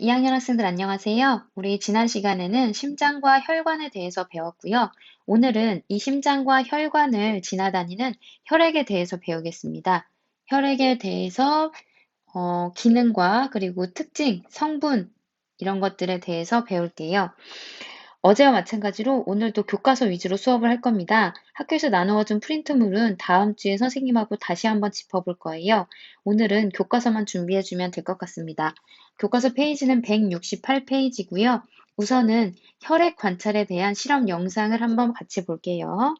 2학년 학생들 안녕하세요. 우리 지난 시간에는 심장과 혈관에 대해서 배웠고요. 오늘은 이 심장과 혈관을 지나다니는 혈액에 대해서 배우겠습니다. 혈액에 대해서 기능과 그리고 특징, 성분 이런 것들에 대해서 배울게요. 어제와 마찬가지로 오늘도 교과서 위주로 수업을 할 겁니다. 학교에서 나누어준 프린트물은 다음 주에 선생님하고 다시 한번 짚어볼 거예요. 오늘은 교과서만 준비해주면 될 것 같습니다. 교과서 페이지는 168페이지고요. 우선은 혈액 관찰에 대한 실험 영상을 한번 같이 볼게요.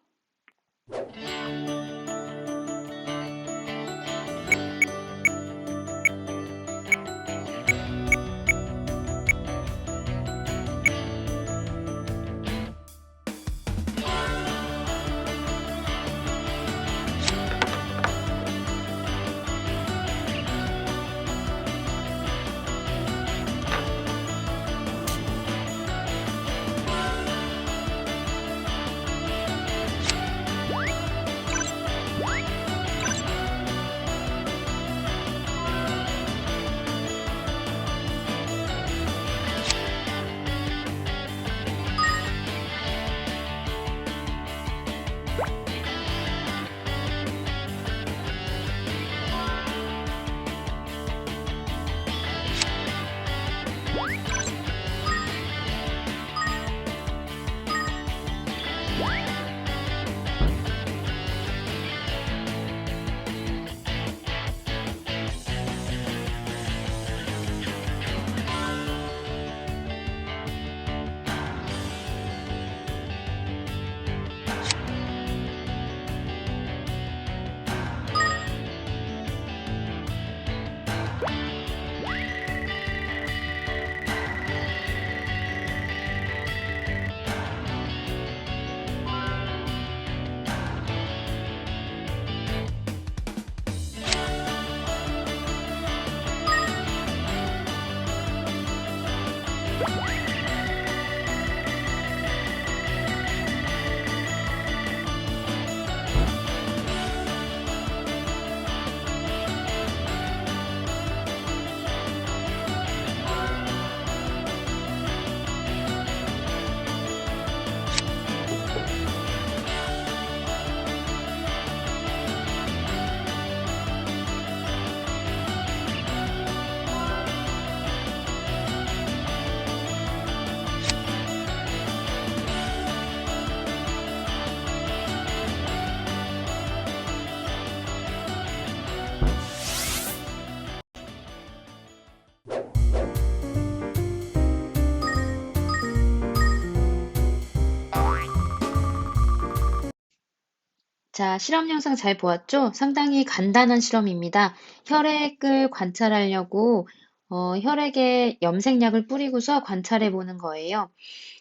자, 실험 영상 잘 보았죠? 상당히 간단한 실험입니다. 혈액을 관찰하려고 혈액에 염색약을 뿌리고서 관찰해 보는 거예요.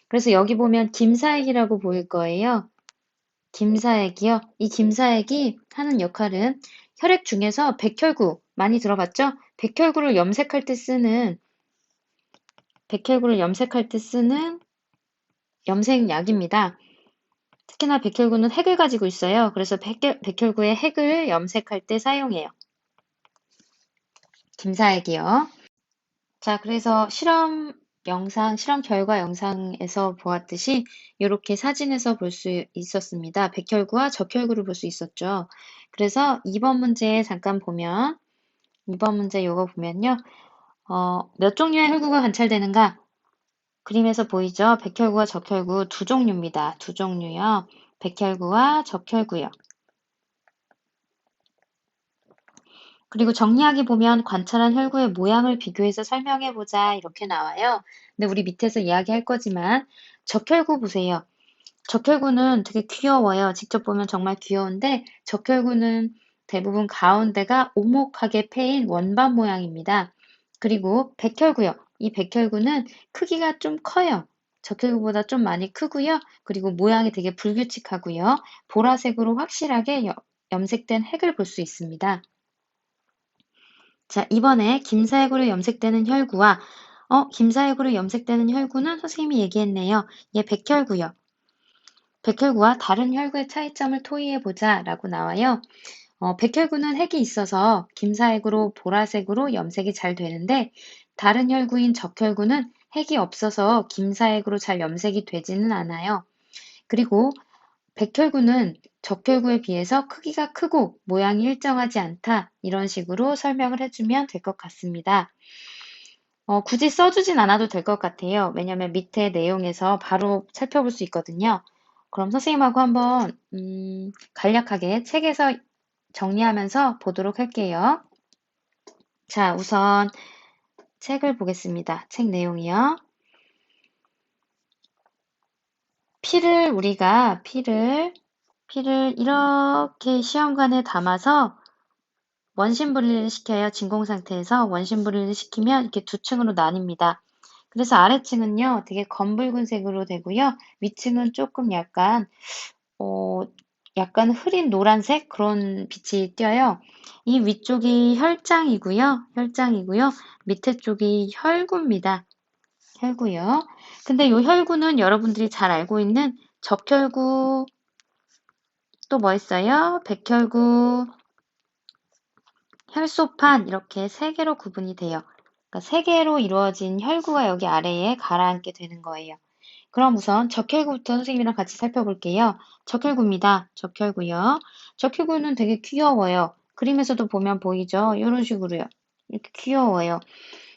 그래서 여기 보면 김사액이라고 보일 거예요. 김사액이요. 이 김사액이 하는 역할은 혈액 중에서 백혈구 많이 들어봤죠? 백혈구를 염색할 때 쓰는 염색약입니다. 특히나 백혈구는 핵을 가지고 있어요. 그래서 백혈구의 핵을 염색할 때 사용해요. 김사액이요. 자, 그래서 실험 결과 영상에서 보았듯이 이렇게 사진에서 볼 수 있었습니다. 백혈구와 적혈구를 볼 수 있었죠. 그래서 2번 문제 잠깐 보면, 2번 문제 요거 보면요. 몇 종류의 혈구가 관찰되는가? 그림에서 보이죠? 백혈구와 적혈구 두 종류입니다. 두 종류요. 백혈구와 적혈구요. 그리고 정리하기 보면 관찰한 혈구의 모양을 비교해서 설명해보자 이렇게 나와요. 근데 우리 밑에서 이야기할 거지만 적혈구 보세요. 적혈구는 되게 귀여워요. 직접 보면 정말 귀여운데 적혈구는 대부분 가운데가 오목하게 패인 원반 모양입니다. 그리고 백혈구요. 이 백혈구는 크기가 좀 커요. 적혈구보다 좀 많이 크고요. 그리고 모양이 되게 불규칙하고요. 보라색으로 확실하게 염색된 핵을 볼 수 있습니다. 자, 이번에 김사액으로 염색되는 혈구와 김사액으로 염색되는 혈구는 선생님이 얘기했네요. 얘 백혈구요. 백혈구와 다른 혈구의 차이점을 토의해보자 라고 나와요. 백혈구는 핵이 있어서 김사액으로 보라색으로 염색이 잘 되는데 다른 혈구인 적혈구는 핵이 없어서 김사핵으로 잘 염색이 되지는 않아요. 그리고 백혈구는 적혈구에 비해서 크기가 크고 모양이 일정하지 않다. 이런 식으로 설명을 해주면 될 것 같습니다. 굳이 써주진 않아도 될 것 같아요. 왜냐면 밑에 내용에서 바로 살펴볼 수 있거든요. 그럼 선생님하고 한번 간략하게 책에서 정리하면서 보도록 할게요. 자, 우선 책을 보겠습니다. 책 내용이요. 우리가 피를 이렇게 시험관에 담아서 원심 분리를 시켜요. 진공 상태에서 원심 분리를 시키면 이렇게 두 층으로 나뉩니다. 그래서 아래층은요, 되게 검붉은색으로 되고요. 위층은 조금 약간 흐린 노란색 그런 빛이 띄어요. 이 위쪽이 혈장이고요. 밑에 쪽이 혈구입니다. 혈구요. 근데 이 혈구는 여러분들이 잘 알고 있는 적혈구, 또 뭐 있어요? 백혈구, 혈소판 이렇게 세 개로 구분이 돼요. 그러니까 세 개로 이루어진 혈구가 여기 아래에 가라앉게 되는 거예요. 그럼 우선 적혈구부터 선생님이랑 같이 살펴볼게요. 적혈구입니다. 적혈구요. 적혈구는 되게 귀여워요. 그림에서도 보면 보이죠? 이런 식으로요. 이렇게 귀여워요.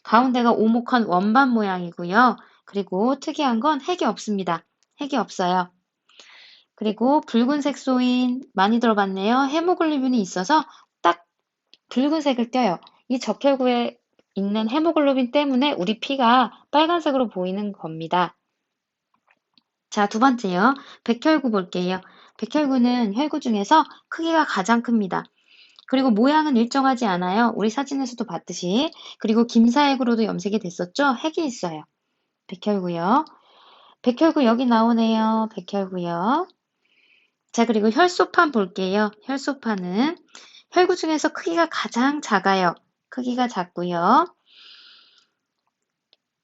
가운데가 오목한 원반 모양이고요. 그리고 특이한 건 핵이 없습니다. 핵이 없어요. 그리고 붉은색 소인 많이 들어봤네요. 헤모글로빈이 있어서 딱 붉은색을 띄어요. 이 적혈구에 있는 헤모글로빈 때문에 우리 피가 빨간색으로 보이는 겁니다. 자, 두 번째요. 백혈구 볼게요. 백혈구는 혈구 중에서 크기가 가장 큽니다. 그리고 모양은 일정하지 않아요. 우리 사진에서도 봤듯이. 그리고 김사핵으로도 염색이 됐었죠? 핵이 있어요. 백혈구요. 백혈구 여기 나오네요. 백혈구요. 자, 그리고 혈소판 볼게요. 혈소판은 혈구 중에서 크기가 가장 작아요. 크기가 작고요.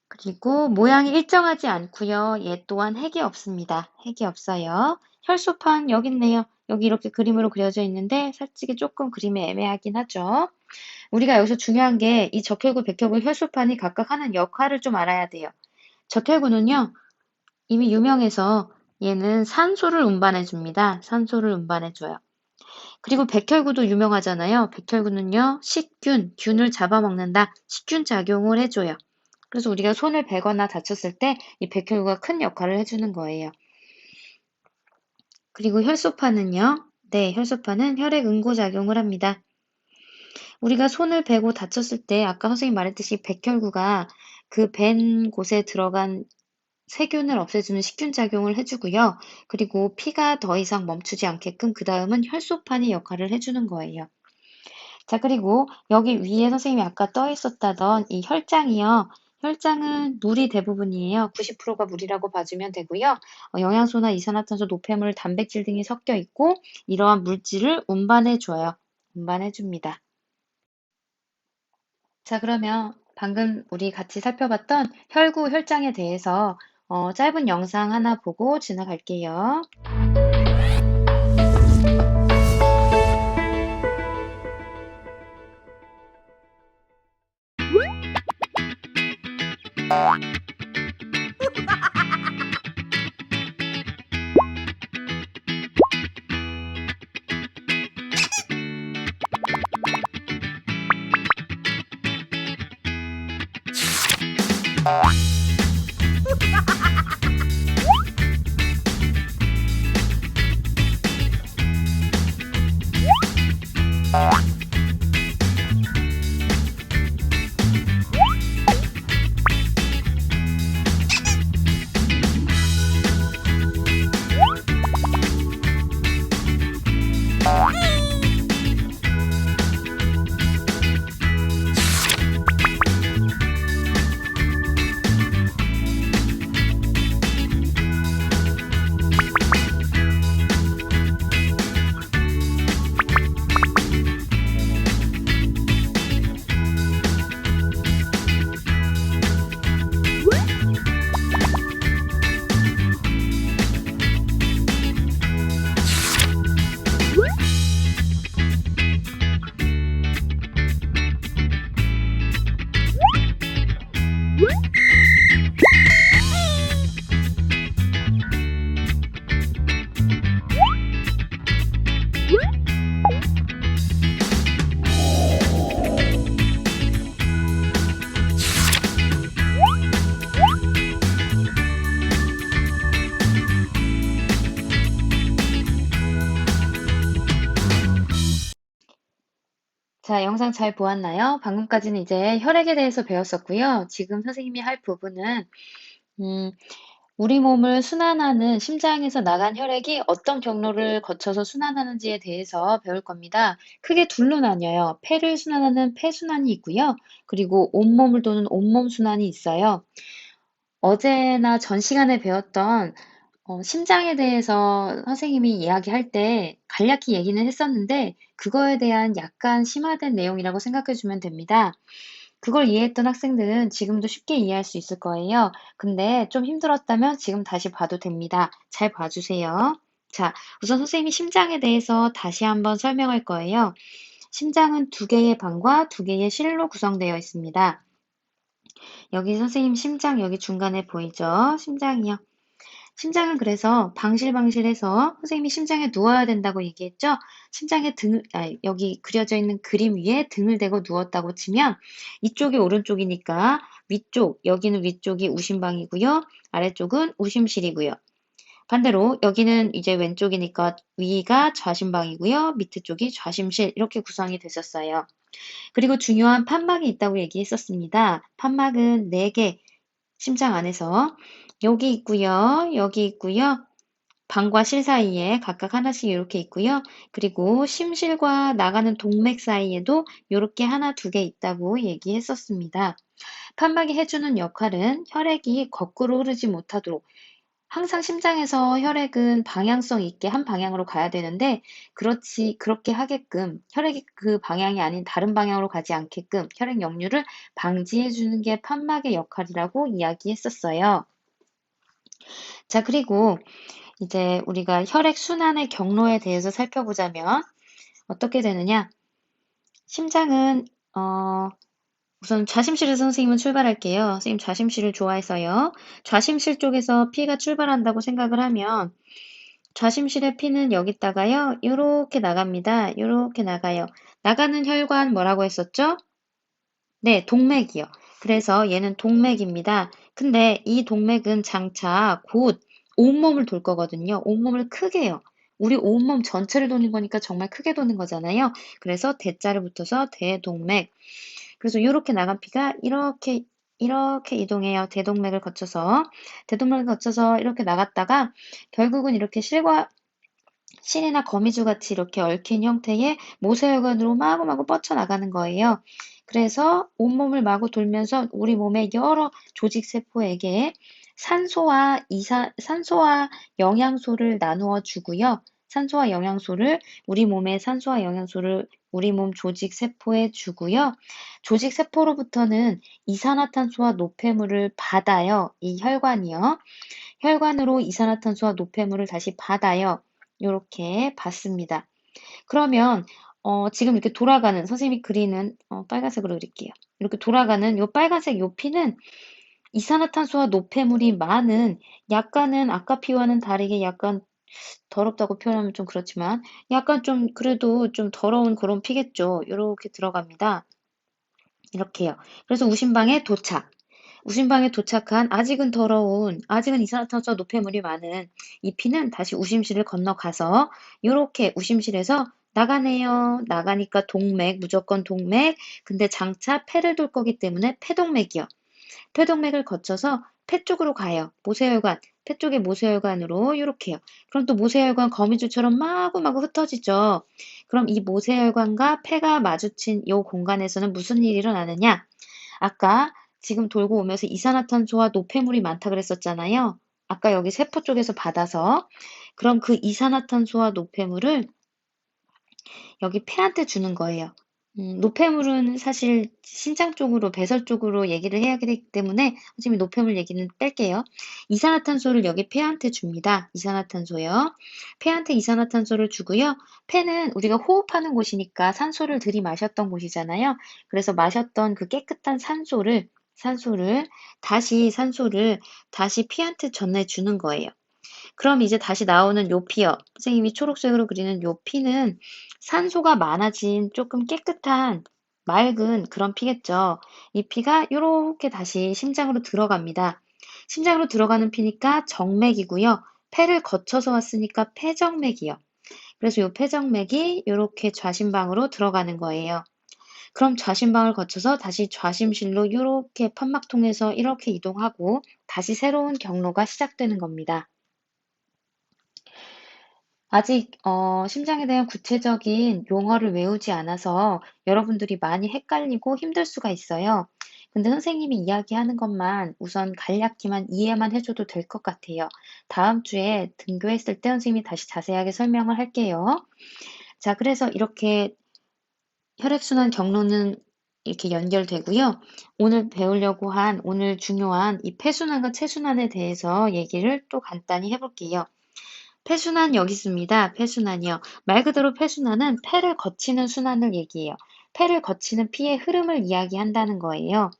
그리고 모양이 일정하지 않고요. 얘 또한 핵이 없습니다. 핵이 없어요. 혈소판 여기 있네요. 여기 이렇게 그림으로 그려져 있는데 솔직히 조금 그림이 애매하긴 하죠. 우리가 여기서 중요한 게 이 적혈구, 백혈구, 혈소판이 각각 하는 역할을 좀 알아야 돼요. 적혈구는요. 이미 유명해서 얘는 산소를 운반해 줍니다. 산소를 운반해 줘요. 그리고 백혈구도 유명하잖아요. 백혈구는요. 균을 잡아먹는다. 식균 작용을 해줘요. 그래서 우리가 손을 베거나 다쳤을 때 이 백혈구가 큰 역할을 해주는 거예요. 그리고 혈소판은요. 네, 혈소판은 혈액 응고작용을 합니다. 우리가 손을 베고 다쳤을 때 아까 선생님 말했듯이 백혈구가 그 벤 곳에 들어간 세균을 없애주는 식균 작용을 해주고요. 그리고 피가 더 이상 멈추지 않게끔 그 다음은 혈소판이 역할을 해주는 거예요. 자, 그리고 여기 위에 선생님이 아까 떠 있었다던 이 혈장이요. 혈장은 물이 대부분이에요. 90%가 물이라고 봐주면 되고요. 영양소나 이산화탄소, 노폐물, 단백질 등이 섞여 있고 이러한 물질을 운반해 줘요. 운반해 줍니다. 자, 그러면 방금 우리 같이 살펴봤던 혈구, 혈장에 대해서 짧은 영상 하나 보고 지나갈게요. 자, 영상 잘 보았나요? 방금까지는 이제 혈액에 대해서 배웠었고요. 지금 선생님이 할 부분은 음, 우리 몸을 순환하는 심장에서 나간 혈액이 어떤 경로를 거쳐서 순환하는지에 대해서 배울 겁니다. 크게 둘로 나뉘어요. 폐를 순환하는 폐순환이 있고요. 그리고 온몸을 도는 온몸 순환이 있어요. 어제나 전 시간에 배웠던 심장에 대해서 선생님이 이야기할 때 간략히 얘기는 했었는데 그거에 대한 약간 심화된 내용이라고 생각해 주면 됩니다. 그걸 이해했던 학생들은 지금도 쉽게 이해할 수 있을 거예요. 근데 좀 힘들었다면 지금 다시 봐도 됩니다. 잘 봐주세요. 자, 우선 선생님이 심장에 대해서 다시 한번 설명할 거예요. 심장은 두 개의 방과 두 개의 실로 구성되어 있습니다. 여기 선생님 심장 여기 중간에 보이죠? 심장이요. 심장은 그래서 방실방실해서 선생님이 심장에 누워야 된다고 얘기했죠? 심장에 여기 그려져 있는 그림 위에 등을 대고 누웠다고 치면 이쪽이 오른쪽이니까 위쪽, 여기는 위쪽이 우심방이고요. 아래쪽은 우심실이고요. 반대로 여기는 이제 왼쪽이니까 위가 좌심방이고요. 밑에 쪽이 좌심실 이렇게 구성이 되셨어요. 그리고 중요한 판막이 있다고 얘기했었습니다. 판막은 4개 심장 안에서 여기 있고요. 여기 있고요. 방과 실 사이에 각각 하나씩 이렇게 있고요. 그리고 심실과 나가는 동맥 사이에도 이렇게 하나, 두 개 있다고 얘기했었습니다. 판막이 해주는 역할은 혈액이 거꾸로 흐르지 못하도록 항상 심장에서 혈액은 방향성 있게 한 방향으로 가야 되는데 그렇게 하게끔 혈액이 그 방향이 아닌 다른 방향으로 가지 않게끔 혈액 역류를 방지해 주는 게 판막의 역할이라고 이야기했었어요. 자, 그리고 이제 우리가 혈액 순환의 경로에 대해서 살펴보자면 어떻게 되느냐? 심장은 우선 좌심실에서 선생님은 출발할게요. 선생님 좌심실을 좋아해서요. 좌심실 쪽에서 피가 출발한다고 생각을 하면 좌심실의 피는 여기다가요. 요렇게 나갑니다. 요렇게 나가요. 나가는 혈관 뭐라고 했었죠? 네, 동맥이요. 그래서 얘는 동맥입니다. 근데 이 동맥은 장차 곧 온몸을 돌 거거든요. 온몸을 크게요. 우리 온몸 전체를 도는 거니까 정말 크게 도는 거잖아요. 그래서 대자를 붙어서 대동맥. 그래서 이렇게 나간 피가 이렇게 이동해요. 대동맥을 거쳐서 이렇게 나갔다가 결국은 이렇게 실이나 거미줄 같이 이렇게 얽힌 형태의 모세혈관으로 마구마구 뻗쳐나가는 거예요. 그래서 온몸을 마구 돌면서 우리 몸의 여러 조직 세포에게 산소와 영양소를 나누어 주고요. 산소와 영양소를 우리 몸 조직 세포에 주고요. 조직 세포로부터는 이산화탄소와 노폐물을 받아요. 이 혈관이요. 혈관으로 이산화탄소와 노폐물을 다시 받아요. 요렇게 받습니다. 그러면 지금 이렇게 돌아가는 선생님이 그리는 빨간색으로 그릴게요. 이렇게 돌아가는 요 빨간색 요 피는 이산화탄소와 노폐물이 많은 약간은 아까 피와는 다르게 약간 더럽다고 표현하면 좀 그렇지만 약간 좀 그래도 좀 더러운 그런 피겠죠. 요렇게 들어갑니다. 이렇게요. 그래서 우심방에 도착한 아직은 이산화탄소와 노폐물이 많은 이 피는 다시 우심실을 건너가서 이렇게 우심실에서 나가네요. 나가니까 동맥, 무조건 동맥. 근데 장차 폐를 돌 거기 때문에 폐동맥이요. 폐동맥을 거쳐서 폐 쪽으로 가요. 모세혈관, 폐 쪽의 모세혈관으로 이렇게요. 그럼 또 모세혈관 거미줄처럼 마구마구 흩어지죠. 그럼 이 모세혈관과 폐가 마주친 이 공간에서는 무슨 일이 일어나느냐? 아까 지금 돌고 오면서 이산화탄소와 노폐물이 많다 그랬었잖아요. 아까 여기 세포 쪽에서 받아서 그럼 그 이산화탄소와 노폐물을 여기 폐한테 주는 거예요. 노폐물은 사실 신장 쪽으로, 배설 쪽으로 얘기를 해야 되기 때문에 선생님이 노폐물 얘기는 뺄게요. 이산화탄소를 여기 폐한테 줍니다. 이산화탄소요. 폐한테 이산화탄소를 주고요. 폐는 우리가 호흡하는 곳이니까 산소를 들이마셨던 곳이잖아요. 그래서 마셨던 그 깨끗한 산소를 다시 피한테 전해주는 거예요. 그럼 이제 다시 나오는 요 피요. 선생님이 초록색으로 그리는 요 피는 산소가 많아진 조금 깨끗한 맑은 그런 피겠죠. 이 피가 요렇게 다시 심장으로 들어갑니다. 심장으로 들어가는 피니까 정맥이고요. 폐를 거쳐서 왔으니까 폐정맥이요. 그래서 요 폐정맥이 요렇게 좌심방으로 들어가는 거예요. 그럼 좌심방을 거쳐서 다시 좌심실로 이렇게 판막 통해서 이렇게 이동하고 다시 새로운 경로가 시작되는 겁니다. 아직 심장에 대한 구체적인 용어를 외우지 않아서 여러분들이 많이 헷갈리고 힘들 수가 있어요. 근데 선생님이 이야기하는 것만 우선 간략히만 이해만 해줘도 될 것 같아요. 다음 주에 등교했을 때 선생님이 다시 자세하게 설명을 할게요. 자, 그래서 이렇게 혈액순환 경로는 이렇게 연결되고요. 오늘 배우려고 한 오늘 중요한 이 폐순환과 체순환에 대해서 얘기를 또 간단히 해볼게요. 폐순환 여기 있습니다. 폐순환이요. 말 그대로 폐순환은 폐를 거치는 순환을 얘기해요. 폐를 거치는 피의 흐름을 이야기한다는 거예요.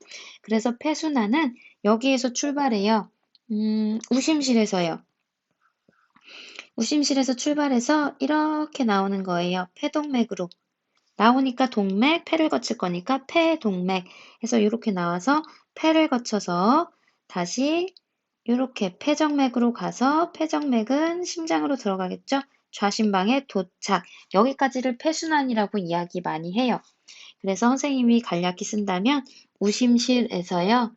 그래서 폐순환은 여기에서 출발해요. 우심실에서요. 우심실에서 출발해서 이렇게 나오는 거예요. 폐동맥으로. 나오니까 동맥, 폐를 거칠 거니까 폐동맥 해서 이렇게 나와서 폐를 거쳐서 다시 이렇게 폐정맥으로 가서 폐정맥은 심장으로 들어가겠죠? 좌심방에 도착. 여기까지를 폐순환이라고 이야기 많이 해요. 그래서 선생님이 간략히 쓴다면 우심실에서요.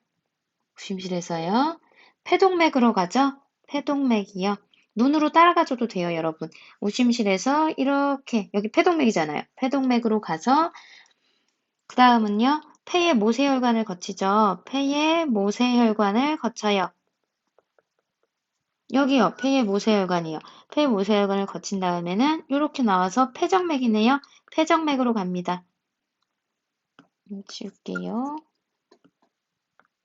우심실에서요. 폐동맥으로 가죠? 폐동맥이요. 눈으로 따라가줘도 돼요, 여러분. 우심실에서 이렇게 여기 폐동맥이잖아요. 폐동맥으로 가서 그 다음은요. 폐의 모세혈관을 거치죠. 폐의 모세혈관을 거쳐요. 여기요. 폐의 모세혈관이요. 폐의 모세혈관을 거친 다음에는 이렇게 나와서 폐정맥이네요. 폐정맥으로 갑니다. 지울게요.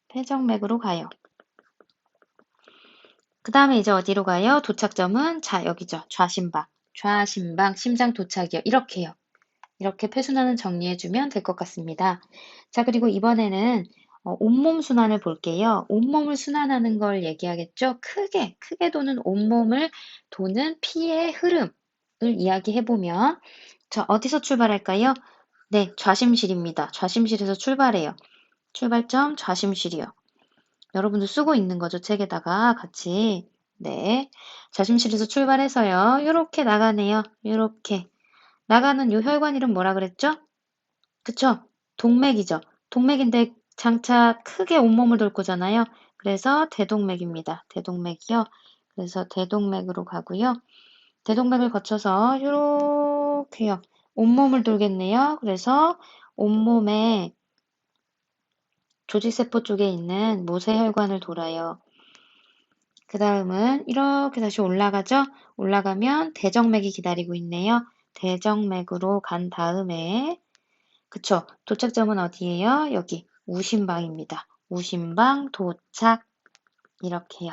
폐정맥으로 가요. 그 다음에 이제 어디로 가요? 도착점은 자 여기죠. 좌심방. 좌심방 심장 도착이요. 이렇게요. 이렇게 폐순환을 정리해주면 될 것 같습니다. 자, 그리고 이번에는 온몸 순환을 볼게요. 온몸을 순환하는 걸 얘기하겠죠? 크게 도는 온몸을 도는 피의 흐름을 이야기해보면, 자, 어디서 출발할까요? 네, 좌심실입니다. 좌심실에서 출발해요. 출발점 좌심실이요. 여러분도 쓰고 있는 거죠, 책에다가 같이. 네, 좌심실에서 출발해서요. 이렇게 나가네요. 이렇게. 나가는 요 혈관 이름 뭐라 그랬죠? 그쵸? 동맥이죠. 동맥인데 장차 크게 온몸을 돌 거잖아요. 그래서 대동맥입니다. 대동맥이요. 그래서 대동맥으로 가고요. 대동맥을 거쳐서 이렇게요. 온몸을 돌겠네요. 그래서 온몸에 조직세포 쪽에 있는 모세혈관을 돌아요. 그 다음은 이렇게 다시 올라가죠? 올라가면 대정맥이 기다리고 있네요. 대정맥으로 간 다음에 그쵸. 도착점은 어디예요? 여기 우심방입니다. 우심방 도착. 이렇게요.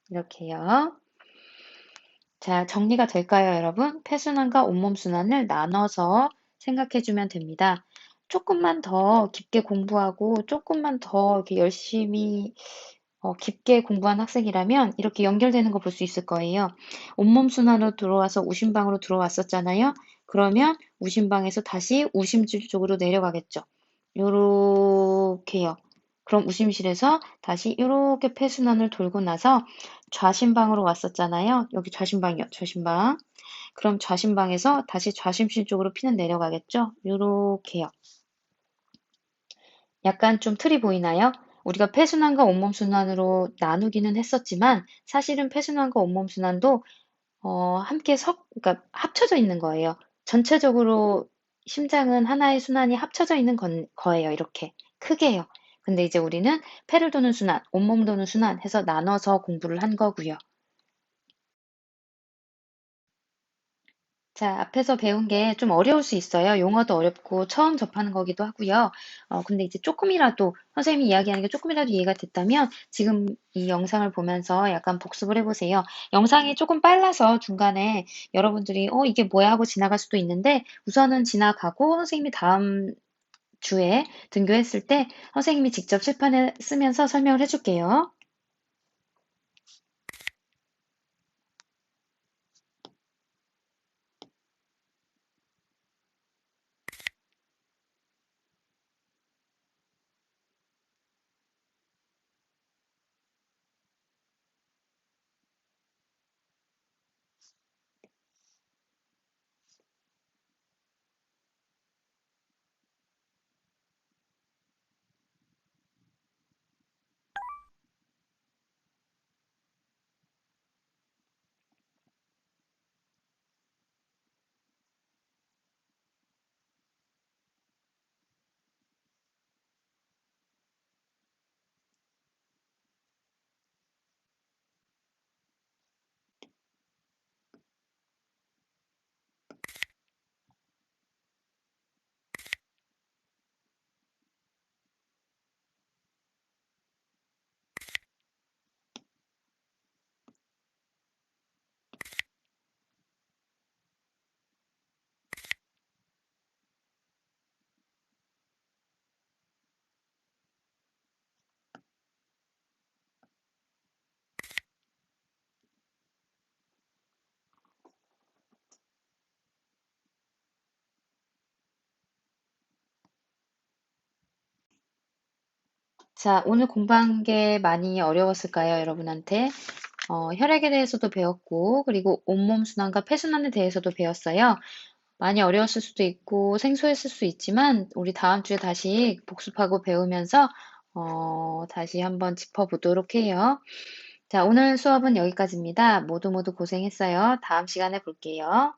이렇게요. 자, 정리가 될까요, 여러분? 폐순환과 온몸순환을 나눠서 생각해주면 됩니다. 조금만 더 깊게 공부하고 조금만 더 이렇게 열심히 깊게 공부한 학생이라면 이렇게 연결되는 거 볼 수 있을 거예요. 온몸순환으로 들어와서 우심방으로 들어왔었잖아요. 그러면 우심방에서 다시 우심실 쪽으로 내려가겠죠. 요렇게요. 그럼 우심실에서 다시 이렇게 폐순환을 돌고 나서 좌심방으로 왔었잖아요. 여기 좌심방이요. 좌심방. 그럼 좌심방에서 다시 좌심실 쪽으로 피는 내려가겠죠. 요렇게요. 약간 좀 틀이 보이나요? 우리가 폐순환과 온몸순환으로 나누기는 했었지만 사실은 폐순환과 온몸순환도 그러니까 합쳐져 있는 거예요. 전체적으로 심장은 하나의 순환이 합쳐져 있는 거예요. 이렇게 크게요. 근데 이제 우리는 폐를 도는 순환, 온몸 도는 순환 해서 나눠서 공부를 한 거고요. 자, 앞에서 배운 게 좀 어려울 수 있어요. 용어도 어렵고 처음 접하는 거기도 하고요. 근데 이제 조금이라도 선생님이 이야기하는 게 조금이라도 이해가 됐다면 지금 이 영상을 보면서 약간 복습을 해보세요. 영상이 조금 빨라서 중간에 여러분들이 이게 뭐야 하고 지나갈 수도 있는데 우선은 지나가고 선생님이 다음 주에 등교했을 때 선생님이 직접 칠판에 쓰면서 설명을 해줄게요. 자, 오늘 공부한 게 많이 어려웠을까요, 여러분한테? 혈액에 대해서도 배웠고, 그리고 온몸 순환과 폐순환에 대해서도 배웠어요. 많이 어려웠을 수도 있고, 생소했을 수 있지만, 우리 다음 주에 다시 복습하고 배우면서, 다시 한번 짚어보도록 해요. 자, 오늘 수업은 여기까지입니다. 모두 모두 고생했어요. 다음 시간에 볼게요.